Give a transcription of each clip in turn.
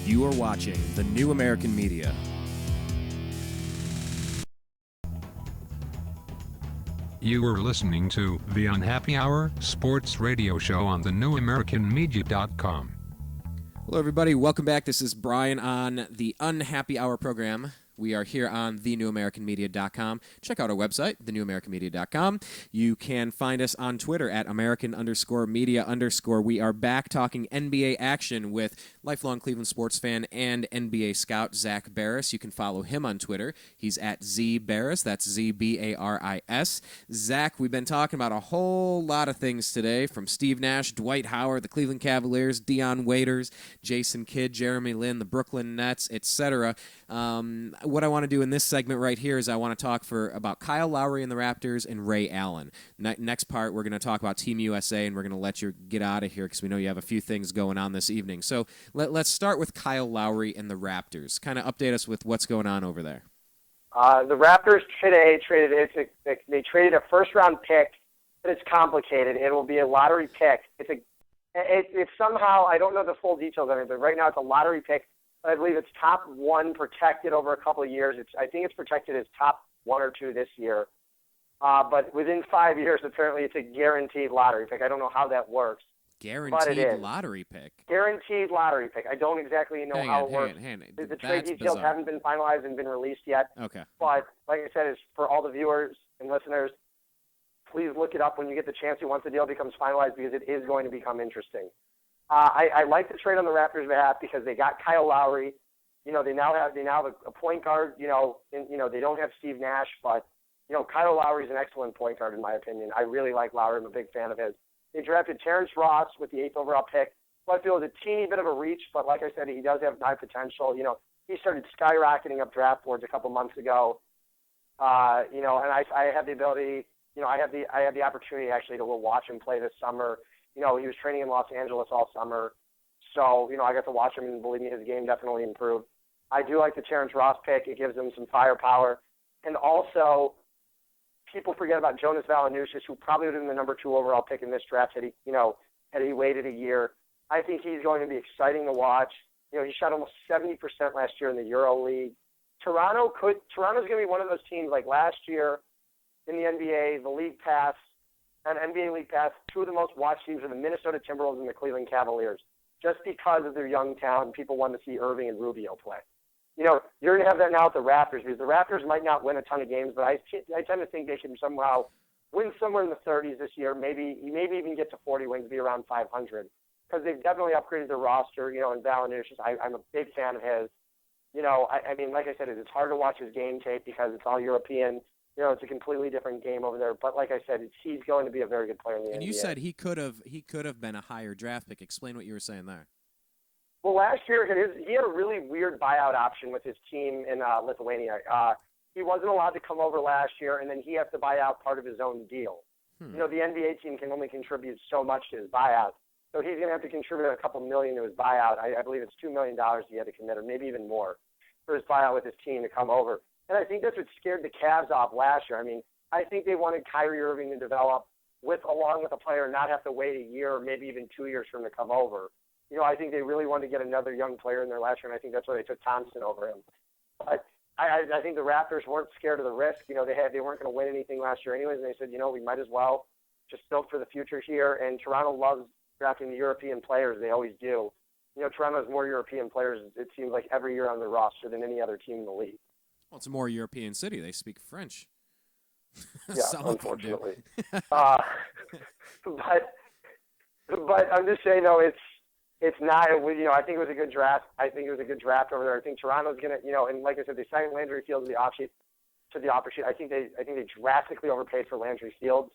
You are watching The New American Media. You are listening to The Unhappy Hour sports radio show on thenewamericanmedia.com. Hello, everybody. Welcome back. This is Brian on the Unhappy Hour program. We are here on thenewamericanmedia.com. Check out our website, thenewamericanmedia.com. You can find us on Twitter at American_media_. We are back talking NBA action with lifelong Cleveland sports fan and NBA scout Zak Baris. You can follow him on Twitter. He's at ZBaris. That's ZBARIS. Zach, we've been talking about a whole lot of things today, from Steve Nash, Dwight Howard, the Cleveland Cavaliers, Dion Waiters, Jason Kidd, Jeremy Lin, the Brooklyn Nets, etc. What I want to do in this segment right here is I want to talk about Kyle Lowry and the Raptors and Ray Allen. Next part, we're going to talk about Team USA, and we're going to let you get out of here because we know you have a few things going on this evening. So let's start with Kyle Lowry and the Raptors. Kind of update us with what's going on over there. The Raptors today they traded a first-round pick, but it's complicated. It will be a lottery pick. It's somehow, I don't know the full details of it, but right now it's a lottery pick. I believe it's top one protected over a couple of years. I think it's protected as top 1 or 2 this year. But within 5 years, apparently it's a guaranteed lottery pick. I don't know how that works. Guaranteed lottery pick? Guaranteed lottery pick. I don't exactly know how it works. The trade details haven't been finalized and been released yet. Okay. But like I said, it's for all the viewers and listeners, please look it up when you get the chance once the deal becomes finalized, because it is going to become interesting. I like the trade on the Raptors' behalf because they got Kyle Lowry. You know, they now have a point guard. They don't have Steve Nash, but Kyle Lowry is an excellent point guard in my opinion. I really like Lowry. I'm a big fan of his. They drafted Terrence Ross with the 8th overall pick. So I feel it's a teeny bit of a reach, but like I said, he does have high potential. He started skyrocketing up draft boards a couple months ago. And I have the ability. I have the opportunity actually to watch him play this summer. He was training in Los Angeles all summer. So, I got to watch him, and believe me, his game definitely improved. I do like the Terrence Ross pick. It gives him some firepower. And also, people forget about Jonas Valanciunas, who probably would have been the number 2 overall pick in this draft had he waited a year. I think he's going to be exciting to watch. He shot almost 70% last year in the Euro League. Toronto's going to be one of those teams like last year in the NBA, the League Pass, and NBA League Pass, 2 of the most watched teams are the Minnesota Timberwolves and the Cleveland Cavaliers, just because of their young talent. People want to see Irving and Rubio play. You're going to have that now with the Raptors, because the Raptors might not win a ton of games, but I tend to think they can somehow win somewhere in the 30s this year, maybe even get to 40 wins, be around 500, because they've definitely upgraded their roster, and Valanciunas, I'm a big fan of his. I mean, like I said, it's hard to watch his game tape because it's all European. It's a completely different game over there. But like I said, he's going to be a very good player in the NBA. And you said he could have been a higher draft pick. Explain what you were saying there. Well, last year he had a really weird buyout option with his team in Lithuania. He wasn't allowed to come over last year, and then he has to buy out part of his own deal. The NBA team can only contribute so much to his buyout. So he's going to have to contribute a couple million to his buyout. I believe it's $2 million he had to commit, or maybe even more, for his buyout with his team to come over. And I think that's what scared the Cavs off last year. I mean, I think they wanted Kyrie Irving to develop along with a player and not have to wait a year or maybe even 2 years for him to come over. I think they really wanted to get another young player in there last year, and I think that's why they took Thompson over him. But I think the Raptors weren't scared of the risk. They weren't going to win anything last year anyways, and they said, we might as well just build for the future here. And Toronto loves drafting the European players. They always do. Toronto has more European players, it seems like, every year on their roster than any other team in the league. Well, it's a more European city. They speak French. Yeah, unfortunately. But I'm just saying, though, it's not. I think it was a good draft. I think it was a good draft over there. I think Toronto's gonna, and like I said, they signed Landry Fields to the offer sheet. I think they drastically overpaid for Landry Fields.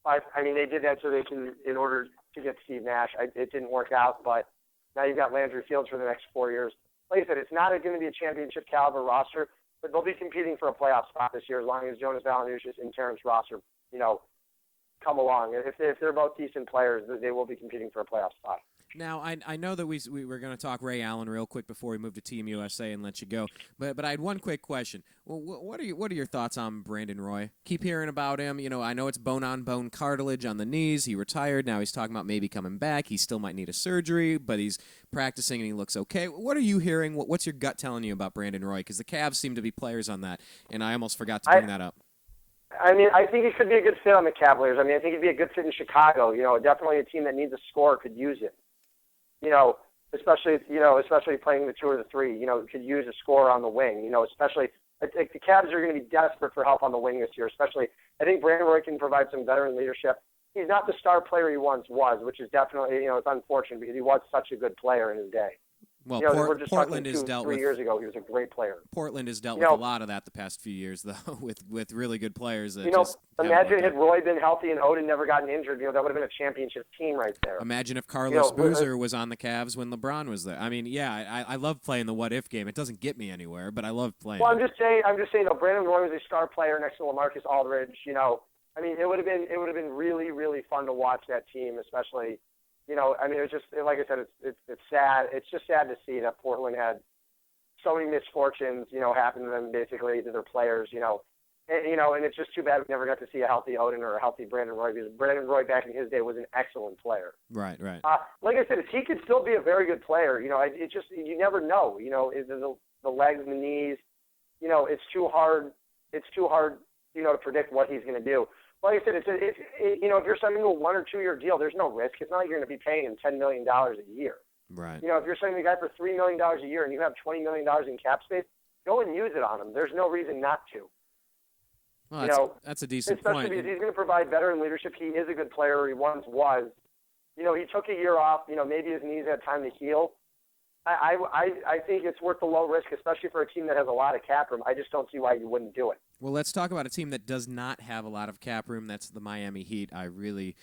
I mean, they did that so they can, in order to get Steve Nash. It didn't work out, but now you've got Landry Fields for the next 4 years. Like I said, it's not going to be a championship caliber roster, but they'll be competing for a playoff spot this year as long as Jonas Valanciunas and Terrence Ross come along. If they're both decent players, they will be competing for a playoff spot. Now, I know that we were going to talk Ray Allen real quick before we move to Team USA and let you go, but I had one quick question. Well, what are your thoughts on Brandon Roy? Keep hearing about him. I know it's bone-on-bone cartilage on the knees. He retired. Now he's talking about maybe coming back. He still might need a surgery, but he's practicing and he looks okay. What are you hearing? What's your gut telling you about Brandon Roy? Because the Cavs seem to be players on that, and I almost forgot to bring that up. I mean, I think he could be a good fit on the Cavaliers. I mean, I think he'd be a good fit in Chicago. Definitely a team that needs a scorer could use him. Especially playing the 2 or the 3, could use a scorer on the wing, especially I think the Cavs are going to be desperate for help on the wing this year, especially I think Brandon Roy can provide some veteran leadership. He's not the star player he once was, which is definitely, it's unfortunate because he was such a good player in his day. Well, we're just Portland talking has dealt 3 with years ago. He was a great player. Portland has dealt with a lot of that the past few years, though, with really good players. That imagine had Roy been healthy and Odin never gotten injured. That would have been a championship team right there. Imagine if Carlos Boozer was on the Cavs when LeBron was there. I mean, yeah, I love playing the what if game. It doesn't get me anywhere, but I love playing. Well, I'm just saying. Brandon Roy was a star player next to LaMarcus Aldridge. I mean, it would have been really, really fun to watch that team, especially. It was just, like I said, it's sad. It's just sad to see that Portland had so many misfortunes, happen to them, basically, to their players, and it's just too bad we never got to see a healthy Odin or a healthy Brandon Roy, because Brandon Roy back in his day was an excellent player. Right. Like I said, he could still be a very good player. It just, you never know. The legs and the knees. It's too hard. It's too hard. To predict what he's going to do. Like I said, if you're signing a 1 or 2 year deal, there's no risk. It's not like you're going to be paying him $10 million a year. Right. If you're signing a guy for $3 million a year and you have $20 million in cap space, go and use it on him. There's no reason not to. Well, that's a decent point. Especially because he's going to provide veteran leadership. He is a good player. He once was. He took a year off. Maybe his knees had time to heal. I think it's worth the low risk, especially for a team that has a lot of cap room. I just don't see why you wouldn't do it. Well, let's talk about a team that does not have a lot of cap room. That's the Miami Heat. I really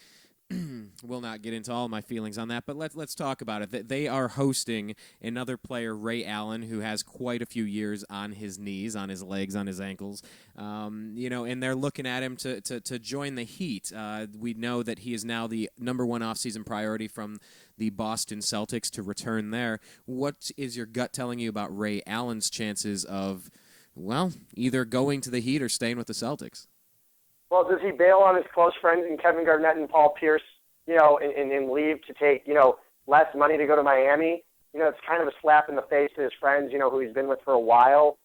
will not get into all my feelings on that, but let's talk about it. They are hosting another player, Ray Allen, who has quite a few years on his knees, on his legs, on his ankles. And they're looking at him to join the Heat. We know that he is now the number 1 offseason priority from the Boston Celtics to return there. What is your gut telling you about Ray Allen's chances of, either going to the Heat or staying with the Celtics? Well, does he bail on his close friends and Kevin Garnett and Paul Pierce, and leave to take, less money to go to Miami? It's kind of a slap in the face to his friends, who he's been with for a while.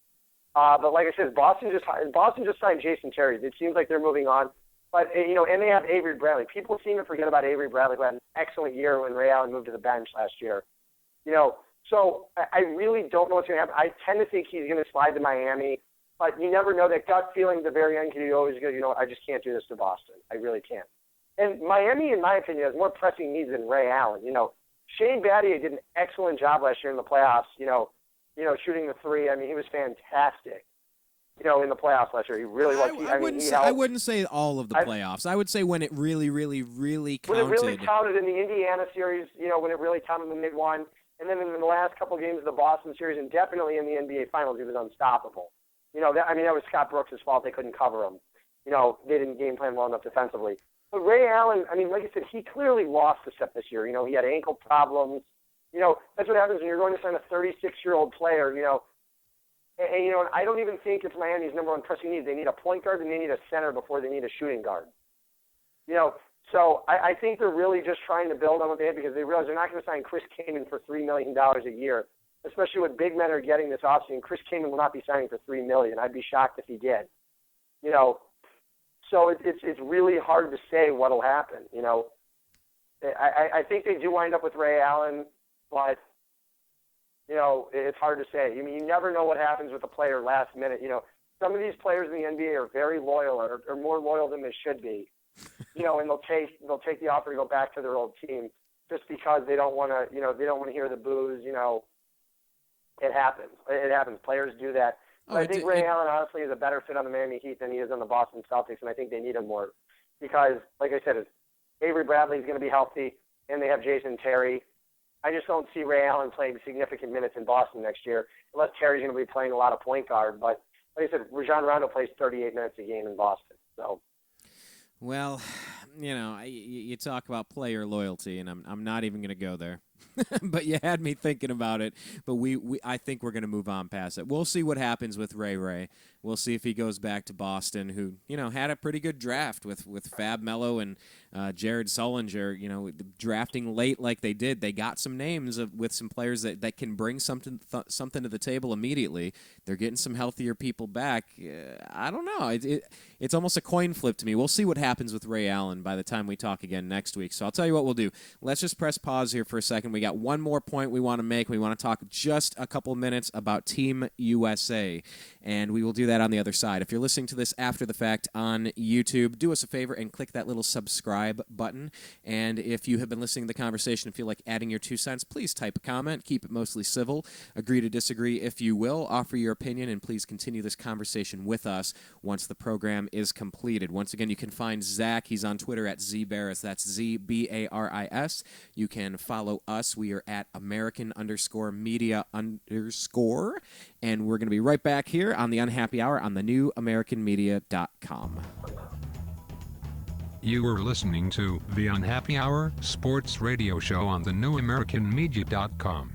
But like I said, Boston just signed Jason Terry. It seems like they're moving on. But, and they have Avery Bradley. People seem to forget about Avery Bradley, who had an excellent year when Ray Allen moved to the bench last year. So I really don't know what's going to happen. I tend to think he's going to slide to Miami. But you never know. That gut feeling at the very end, you always go, I just can't do this to Boston. I really can't. And Miami, in my opinion, has more pressing needs than Ray Allen. Shane Battier did an excellent job last year in the playoffs, shooting the 3. I mean, he was fantastic, in the playoffs last year. He really was. I wouldn't say all of the playoffs. I would say when it really, really, really counted. When it really counted in the Indiana series, when it really counted in the mid-1. And then in the last couple games of the Boston series, and definitely in the NBA Finals, he was unstoppable. That was Scott Brooks' fault. They couldn't cover him. They didn't game plan well enough defensively. But Ray Allen, like I said, he clearly lost a step this year. He had ankle problems. That's what happens when you're going to sign a 36-year-old player, And I don't even think it's Miami's number 1 pressing need. They need a point guard and they need a center before they need a shooting guard. So I think they're really just trying to build on what they had, because they realize they're not going to sign Chris Kaman for $3 million a year. Especially what big men are getting this offseason. Chris Kaman will not be signing for $3 million. I'd be shocked if he did. So it's really hard to say what'll happen. I think they do wind up with Ray Allen, but it's hard to say. You never know what happens with a player last minute. Some of these players in the NBA are very loyal, or more loyal than they should be. And they'll take the offer to go back to their old team just because they don't want to. They don't want to hear the boos. It happens. Players do that. But I think Ray Allen, honestly, is a better fit on the Miami Heat than he is on the Boston Celtics, and I think they need him more because, like I said, Avery Bradley is going to be healthy, and they have Jason Terry. I just don't see Ray Allen playing significant minutes in Boston next year, unless Terry's going to be playing a lot of point guard. But, like I said, Rajon Rondo plays 38 minutes a game in Boston. So, well, you talk about player loyalty, and I'm not even going to go there. But you had me thinking about it. But I think we're going to move on past it. We'll see what happens with Ray. We'll see if he goes back to Boston, who had a pretty good draft with Fab Melo and Jared Sullinger. Drafting late like they did, they got some names with some players that can bring something to the table immediately. They're getting some healthier people back. I don't know. It's almost a coin flip to me. We'll see what happens with Ray Allen by the time we talk again next week. So I'll tell you what we'll do. Let's just press pause here for a second. We got one more point we want to make. We want to talk just a couple minutes about Team USA, and we will do that on the other side. If you're listening to this after the fact on YouTube, do us a favor and click that little subscribe button. And if you have been listening to the conversation and feel like adding your 2 cents, please type a comment. Keep it mostly civil. Agree to disagree if you will. Offer your opinion, and please continue this conversation with us once the program is completed. Once again, you can find Zach. He's on Twitter at ZBaris. That's ZBARIS. You can follow us. We are at American_media_. And we're going to be right back here on the Unhappy Hour on the NewAmericanMedia.com. You were listening to the Unhappy Hour Sports Radio Show on the NewAmericanMedia.com.